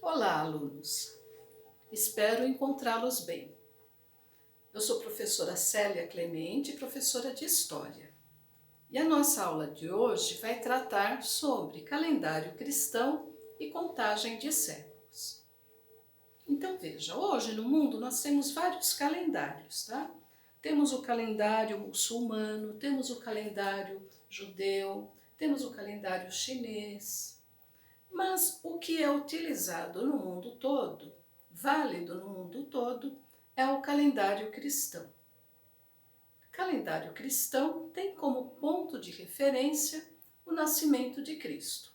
Olá, alunos! Espero encontrá-los bem. Eu sou professora Célia Clemente, professora de História. E a nossa aula de hoje vai tratar sobre calendário cristão e contagem de séculos. Então veja, hoje no mundo nós temos vários calendários, tá? Temos o calendário muçulmano, temos o calendário judeu, temos o calendário chinês. Mas o que é utilizado no mundo todo, válido no mundo todo, é o calendário cristão. O calendário cristão tem como ponto de referência o nascimento de Cristo.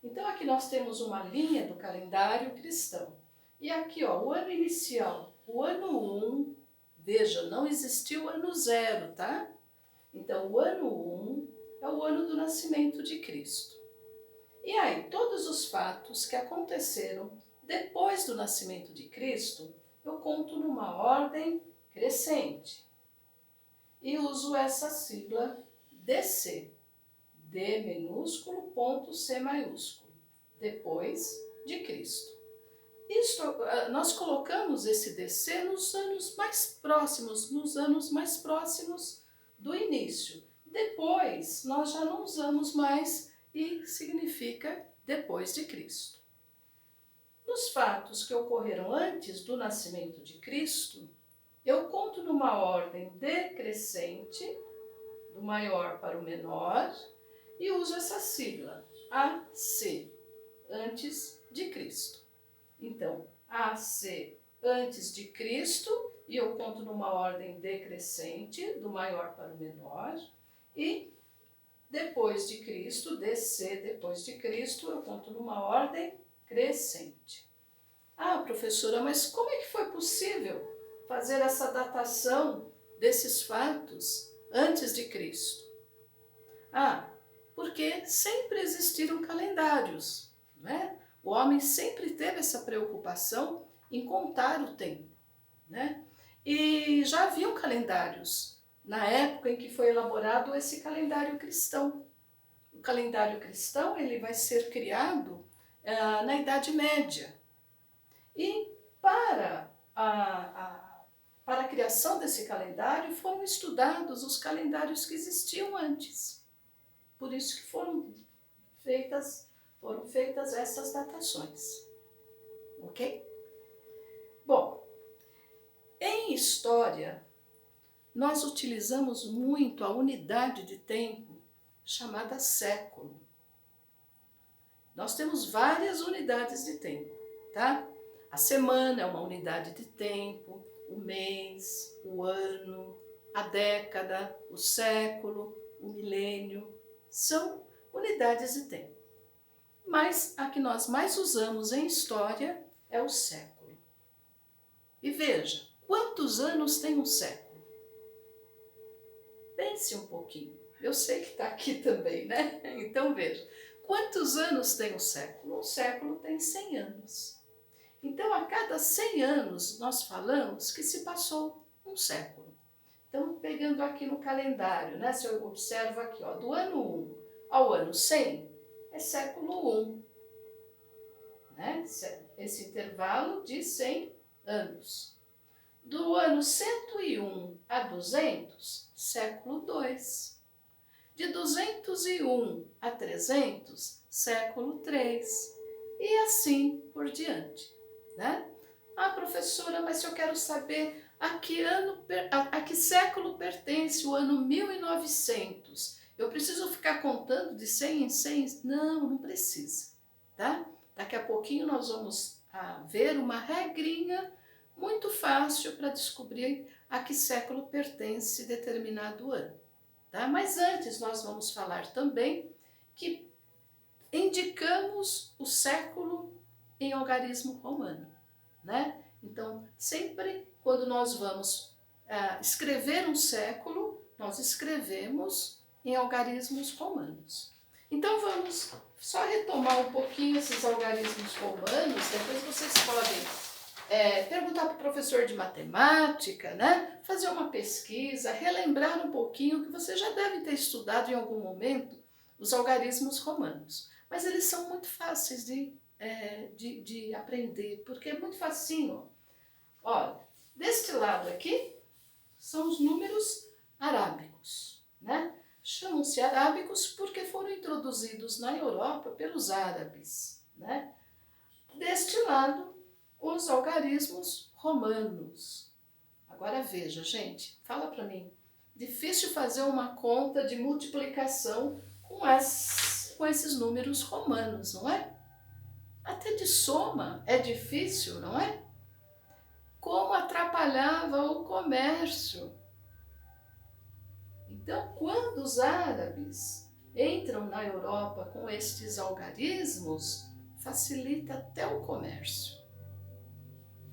Então aqui nós temos uma linha do calendário cristão. E aqui, ó, o ano inicial, o ano 1, veja, não existiu o ano 0, tá? Então o ano 1 é o ano do nascimento de Cristo. E aí, todos os fatos que aconteceram depois do nascimento de Cristo, eu conto numa ordem crescente. E uso essa sigla DC, D minúsculo, ponto C maiúsculo, depois de Cristo. Nós colocamos esse DC nos anos mais próximos do início. Depois, nós já não usamos mais e significa depois de Cristo. Nos fatos que ocorreram antes do nascimento de Cristo, eu conto numa ordem decrescente, do maior para o menor, e uso essa sigla, AC, antes de Cristo. Então, AC, antes de Cristo, e eu conto numa ordem decrescente, do maior para o menor, e depois de Cristo, DC, depois de Cristo, eu conto numa ordem crescente. Ah, professora, mas como é que foi possível fazer essa datação desses fatos antes de Cristo? Ah, porque sempre existiram calendários, né? O homem sempre teve essa preocupação em contar o tempo, né? E já haviam calendários na época em que foi elaborado esse calendário cristão. O calendário cristão ele vai ser criado na Idade Média. E para a criação desse calendário foram estudados os calendários que existiam antes. Por isso que foram feitas essas datações. Ok? Bom, em história, nós utilizamos muito a unidade de tempo chamada século. Nós temos várias unidades de tempo, tá? A semana é uma unidade de tempo, o mês, o ano, a década, o século, o milênio, são unidades de tempo. Mas a que nós mais usamos em história é o século. E veja, quantos anos tem um século? Pense um pouquinho. Eu sei que está aqui também, né? Então veja, quantos anos tem um século? Um século tem 100 anos. Então, a cada 100 anos, nós falamos que se passou um século. Então, pegando aqui no calendário, né? Se eu observo aqui, ó, do ano 1 ao ano 100, é século 1. Né? Esse intervalo de 100 anos. Do ano 101 a 200, século 2. De 201 a 300, século 3. E assim por diante. Né? Ah, professora, mas se eu quero saber a que século pertence o ano 1900, eu preciso ficar contando de 100 em 100? Não, não precisa. Tá? Daqui a pouquinho nós vamos ver uma regrinha muito fácil para descobrir a que século pertence determinado ano. Tá? Mas antes nós vamos falar também que indicamos o século em algarismo romano. Né? Então, sempre quando nós vamos escrever um século, nós escrevemos em algarismos romanos. Então vamos só retomar um pouquinho esses algarismos romanos, depois vocês podem perguntar para o professor de matemática, né? Fazer uma pesquisa, relembrar um pouquinho, que você já deve ter estudado em algum momento os algarismos romanos. Mas eles são muito fáceis de de aprender, porque é muito facinho. Olha, deste lado aqui são os números arábicos, né? Chamam-se arábicos porque foram introduzidos na Europa pelos árabes, né? Deste lado, os algarismos romanos. Agora veja, gente, fala para mim. Difícil fazer uma conta de multiplicação com esses números romanos, não é? Até de soma é difícil, não é? Como atrapalhava o comércio. Então, quando os árabes entram na Europa com estes algarismos, facilita até o comércio.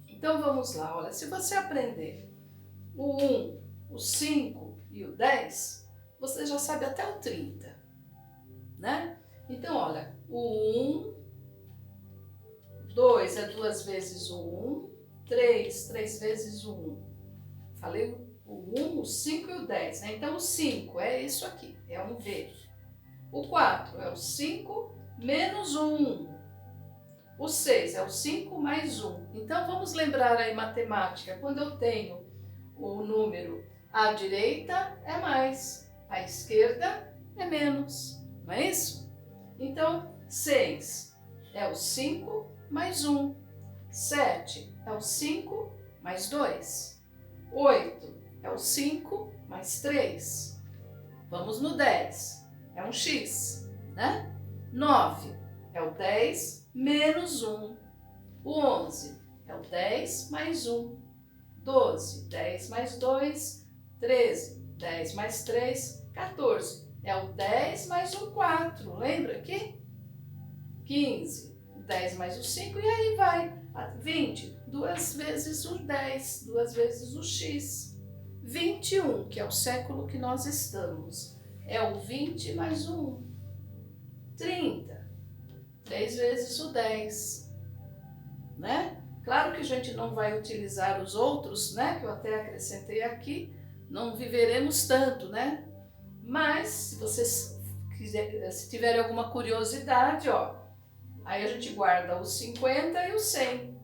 Então vamos lá, olha, se você aprender o 1, o 5 e o 10, você já sabe até o 30, né? Então, olha, o 1, 2 é 2 vezes o 1, 3 vezes o 1. Falei o 1, o 5 e o 10, né? Então, o 5 é isso aqui, é um V. O 4 é o 5 menos o 1. O 6 é o 5 mais 1. Então, vamos lembrar aí matemática. Quando eu tenho o número à direita, é mais. À esquerda, é menos. Não é isso? Então, 6 é o 5 mais 1. 7 é o 5 mais 2. 8 é o 5 mais 3. Vamos no 10. É um X, né? 9 é o 10 menos 1. O 11 é o 10 mais 1. 12, 10 mais 2. 13, 10 mais 3. 14 é o 10 mais o 4. Lembra aqui? 15, 10 mais o 5 e aí vai. 20, 2 vezes o 10, 2 vezes o X. 21, que é o século que nós estamos, é o 20 mais o 1. 30, 3 vezes o 10, né? Claro que a gente não vai utilizar os outros, né? Que eu até acrescentei aqui, não viveremos tanto, né? Mas, se vocês se tiverem alguma curiosidade, ó, aí a gente guarda os 50 e o 100.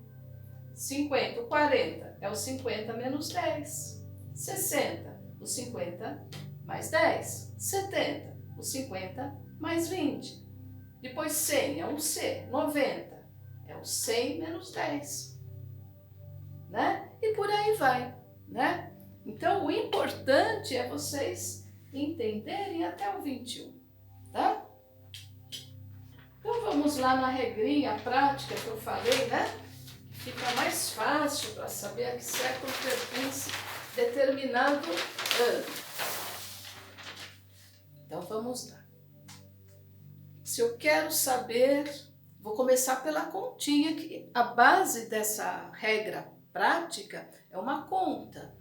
50, o 40 é o 50 menos 10. 60, o 50 mais 10. 70, o 50 mais 20. Depois 100 é um C. 90 é o 100 menos 10. Né? E por aí vai, né? Então, o importante é vocês entenderem até o 21, tá? Então, vamos lá na regrinha prática que eu falei, né? Fica mais fácil para saber a que século pertence determinado ano. Então, vamos lá. Se eu quero saber, vou começar pela continha, que a base dessa regra prática é uma conta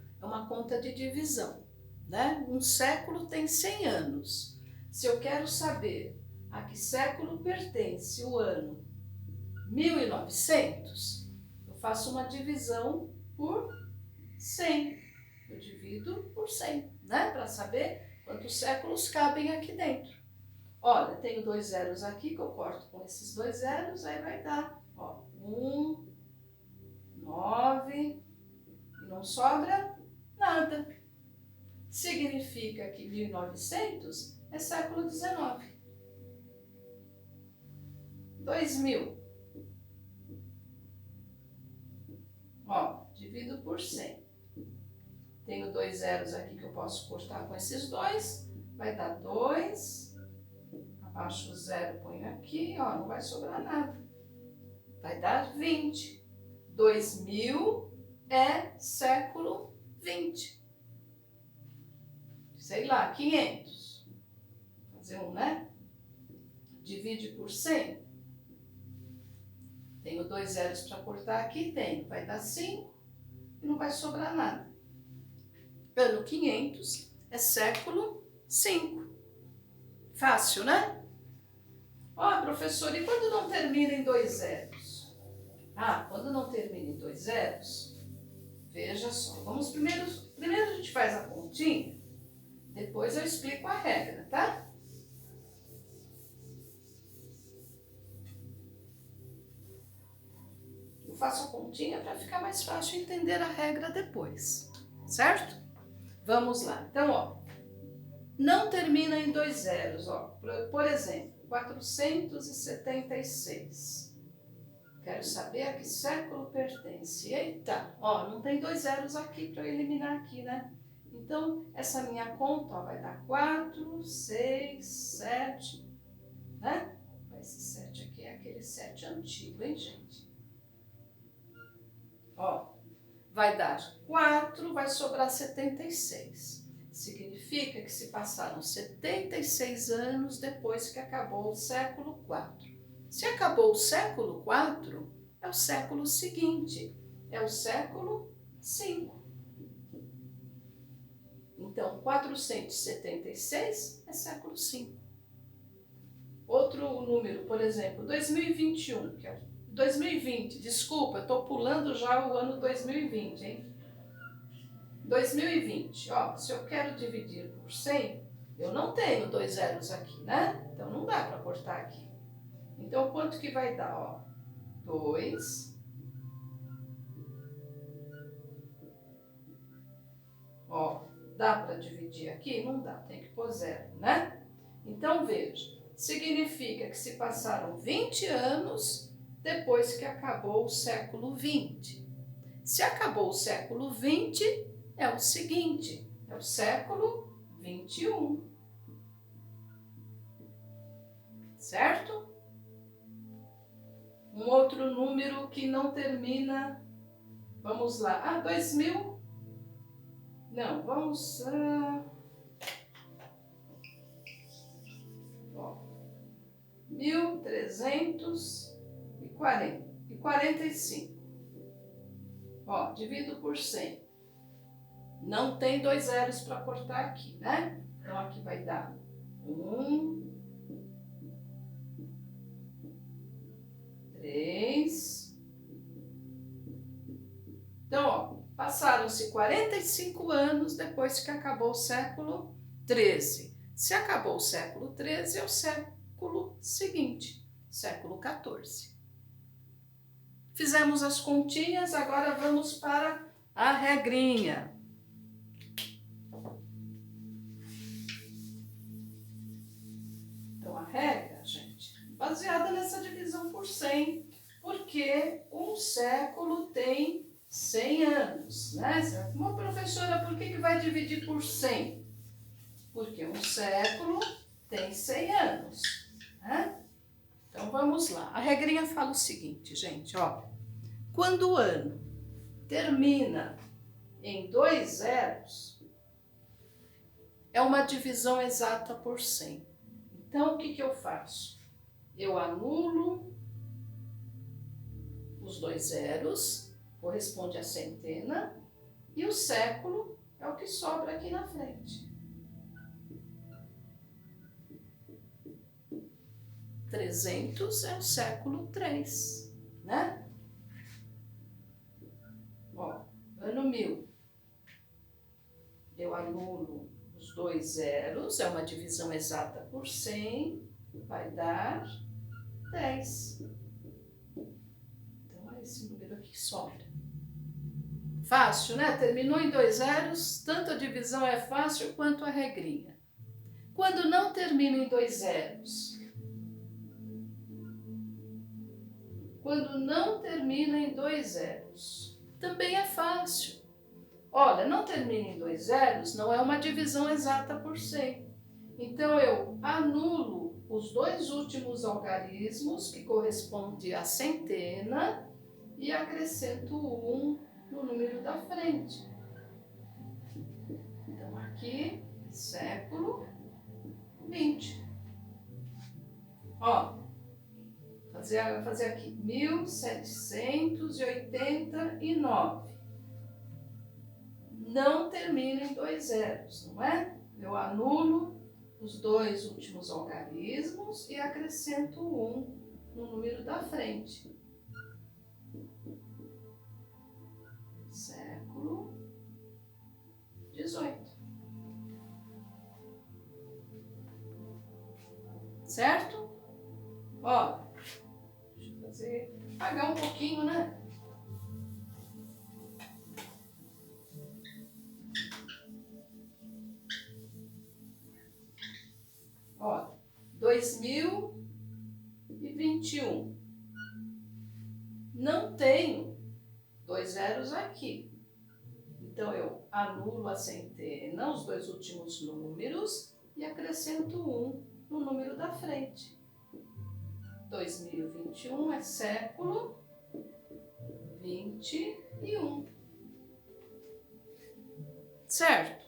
de divisão, né? Um século tem 100 anos. Se eu quero saber a que século pertence o ano 1900, eu faço uma divisão por 100. Eu divido por 100, né? Para saber quantos séculos cabem aqui dentro. Olha, tenho 2 zeros aqui que eu corto com esses 2 zeros, aí vai dar, ó, 1, 9, e não sobra nada. Significa que 1900 é século XIX. 2000. Ó, divido por 100. Tenho 2 zeros aqui que eu posso cortar com esses 2. Vai dar 2. Abaixo o 0, ponho aqui, ó, não vai sobrar nada. Vai dar 20. 2000 é século 20. Sei lá, 500. Fazer um, né? Divide por 100. Tenho 2 zeros para cortar aqui, tenho. Vai dar 5 e não vai sobrar nada. Ano 500 é século 5. Fácil, né? Ó, professor, e quando não termina em 2 zeros? Ah, quando não termina em 2 zeros, veja só. Vamos primeiro a gente faz a continha, depois eu explico a regra, tá? faço a continha para ficar mais fácil entender a regra depois, certo? Vamos lá. Então, ó, não termina em 2 zeros, ó. Por exemplo, 476. Quero saber a que século pertence. Eita, ó, não tem 2 zeros aqui para eu eliminar aqui, né? Então, essa minha conta, ó, vai dar 4, 6, 7, né? Esse 7 aqui é aquele 7 antigo, hein, gente? Ó, vai dar 4, vai sobrar 76. Significa que se passaram 76 anos depois que acabou o século IV. Se acabou o século IV, é o século seguinte, é o século V. Então, 476 é século V. Outro número, por exemplo, 2021, que é 2020, desculpa, eu estou pulando já o ano 2020, hein? 2020, ó, se eu quero dividir por 100, eu não tenho 2 zeros aqui, né? Então não dá para cortar aqui. Então quanto que vai dar, ó? 2. Ó, dá para dividir aqui? Não dá, tem que pôr 0, né? Então veja, significa que se passaram 20 anos depois que acabou o século 20. Se acabou o século 20, é o seguinte, é o século 21. Certo? Um outro número que não termina, vamos lá, 2000, não, vamos, ó, 1345. Ó, divido por 100. Não tem 2 zeros para cortar aqui, né? Então, aqui vai dar 1, 3. Então, ó, passaram-se 45 anos depois que acabou o século XIII. Se acabou o século XIII, é o século seguinte, século XIV. Fizemos as continhas, agora vamos para a regrinha. Então, a regra, gente, baseada nessa divisão por 100, porque um século tem 100 anos, né? Uma professora, por que vai dividir por 100? Porque um século tem 100 anos, né? Então, vamos lá. A regrinha fala o seguinte, gente, ó. Quando o ano termina em 2 zeros, é uma divisão exata por 100. Então, o que eu faço? Eu anulo os 2 zeros, corresponde à centena, e o século é o que sobra aqui na frente. 300 é o século 3, né? Ó, ano 1000. Eu anulo os 2 zeros, é uma divisão exata por 100, vai dar 10. Então, é esse número aqui que sobra. Fácil, né? Terminou em 2 zeros, tanto a divisão é fácil quanto a regrinha. Quando não termina em 2 zeros, quando não termina em 2 zeros, também é fácil. Olha, não termina em 2 zeros, não é uma divisão exata por 100. Então, eu anulo os 2 últimos algarismos, que correspondem à centena, e acrescento 1 no número da frente. Então, aqui, século 20. Ó, fazer aqui, 1789. Não termina em 2 zeros, não é? Eu anulo os 2 últimos algarismos e acrescento 1 no número da frente. Século 18. Certo? Ó, deixa eu apagar um pouquinho, né? 2021. Não tenho 2 zeros aqui. Então, eu anulo a centena, os 2 últimos números, e acrescento 1 no número da frente. 2021 é século 21. Certo?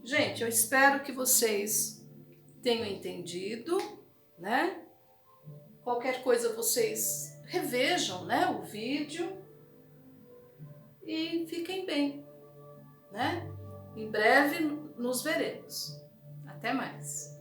Gente, eu espero que vocês tenham entendido, né? Qualquer coisa vocês revejam, né, o vídeo e fiquem bem, né? Em breve nos veremos. Até mais!